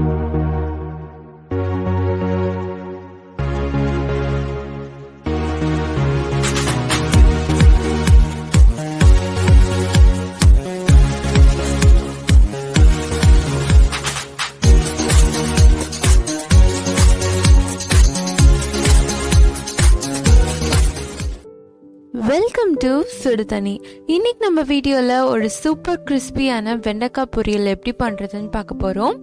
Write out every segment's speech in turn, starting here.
Welcome to சுடுதண்ணி. இன்னைக்கு நம்ம வீடியோவில் ஒரு சூப்பர் கிறிஸ்பியான வெண்டைக்காய் பொரியல் எப்படி பண்ணுறதுன்னு பார்க்க போகிறோம்.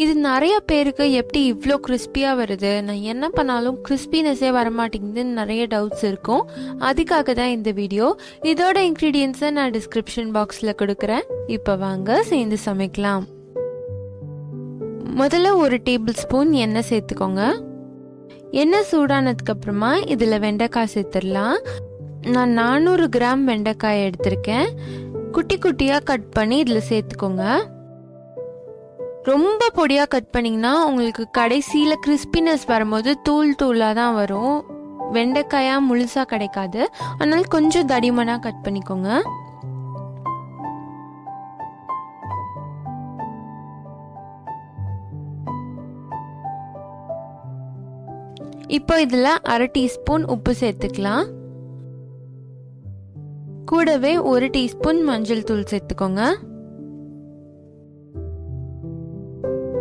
இது நிறைய பேருக்கு எப்படி இவ்வளோ கிறிஸ்பியாக வருது, நான் என்ன பண்ணாலும் கிறிஸ்பினஸே வரமாட்டேங்குதுன்னு நிறைய டவுட்ஸ் இருக்கும். அதுக்காக தான் இந்த வீடியோ. இதோட இன்க்ரீடியன்ஸை நான் டிஸ்கிரிப்ஷன் பாக்ஸில் கொடுக்குறேன். இப்போ வாங்க சேர்ந்து சமைக்கலாம். முதல்ல ஒரு டேபிள் ஸ்பூன் எண்ணெய் சேர்த்துக்கோங்க. எண்ணெய் சூடானதுக்கு அப்புறமா இதில் வெண்டைக்காய் சேர்த்துடலாம். நான் 400 கிராம் வெண்டைக்காய் எடுத்திருக்கேன். குட்டி குட்டியாக கட் பண்ணி இதில் சேர்த்துக்கோங்க. ரொம்ப பொடியாக கட் பண்ணிங்கன்னா உங்களுக்கு கடைசியில் கிறிஸ்பினஸ் வரும்போது தூள் தூளாக தான் வரும், வெண்டைக்காயாக முழுசாக கிடைக்காது. அதனால கொஞ்சம் தடிமனாக கட் பண்ணிக்கோங்க. இப்போ இதில் 1/2 டீஸ்பூன் உப்பு சேர்த்துக்கலாம். கூடவே 1 டீஸ்பூன் மஞ்சள் தூள் சேர்த்துக்கோங்க.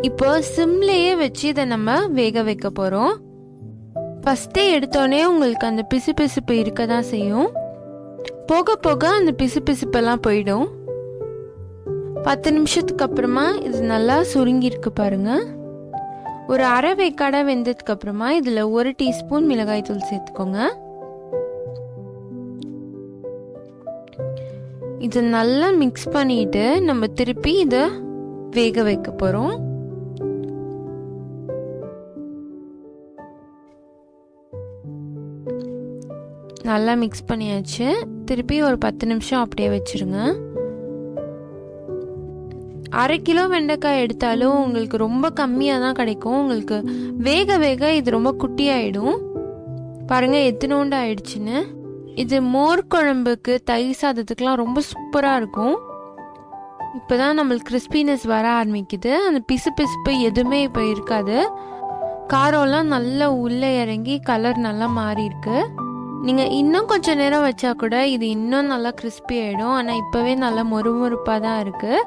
இப்போ சிம்லேயே வச்சு இதை நம்ம வேக வைக்க போகிறோம். ஃபஸ்ட்டே எடுத்தோடனே உங்களுக்கு அந்த பிசுபிசுப்பு இருக்க தான் செய்யும். போக போக அந்த பிசுபிசுப்பெல்லாம் போயிடும். 10 நிமிஷத்துக்கு அப்புறமா இது நல்லா சுருங்கிருக்கு பாருங்க. ஒரு அரை வேக்காடை வெந்ததுக்கு அப்புறமா இதில் 1 டீஸ்பூன் மிளகாய் தூள் சேர்த்துக்கோங்க. இது நல்லா மிக்ஸ் பண்ணிட்டு நம்ம திருப்பி இதை வேக வைக்க போகிறோம். நல்லா மிக்ஸ் பண்ணியாச்சு. திருப்பி ஒரு 10 நிமிஷம் அப்படியே வச்சிருங்க. 1/2 கிலோ வெண்டைக்காய் எடுத்தாலும் உங்களுக்கு ரொம்ப கம்மியாக தான் கிடைக்கும். உங்களுக்கு வேக வேக இது ரொம்ப குட்டியாயிடும். பாருங்க எத்தனோண்டு ஆயிடுச்சுன்னு. இது மோர் குழம்புக்கு, தயிர் சாதத்துக்குலாம் ரொம்ப சூப்பராக இருக்கும். இப்போ தான் நம்மளுக்கு கிறிஸ்பினஸ் வர ஆரம்பிக்குது. அந்த பிசுபிசுப்பு எதுவுமே இப்போ இருக்காது. காரம்லாம் நல்லா உள்ளே இறங்கி கலர் நல்லா மாறி இருக்கு. நீங்கள் இன்னும் கொஞ்சம் நேரம் வச்சா கூட இது இன்னும் நல்லா கிறிஸ்பி ஆகிடும். ஆனால் இப்போவே நல்லா மொறுமொறுப்பாக தான் இருக்குது.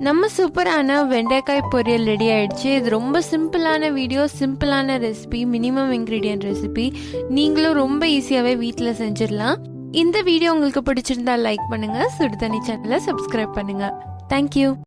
நம்ம சூப்பரான வெண்டைக்காய் பொரியல் ரெடி ஆயிடுச்சு. இது ரொம்ப சிம்பிளான வீடியோ, சிம்பிளான ரெசிபி, மினிமம் இன்க்ரீடியன்ட் ரெசிபி. நீங்களும் ரொம்ப ஈஸியாகவே வீட்டில் செஞ்சிடலாம். இந்த வீடியோ உங்களுக்கு பிடிச்சிருந்தா லைக் பண்ணுங்கள், சுடுதண்ணி சேனலை சப்ஸ்கிரைப் பண்ணுங்கள். தேங்க்யூ.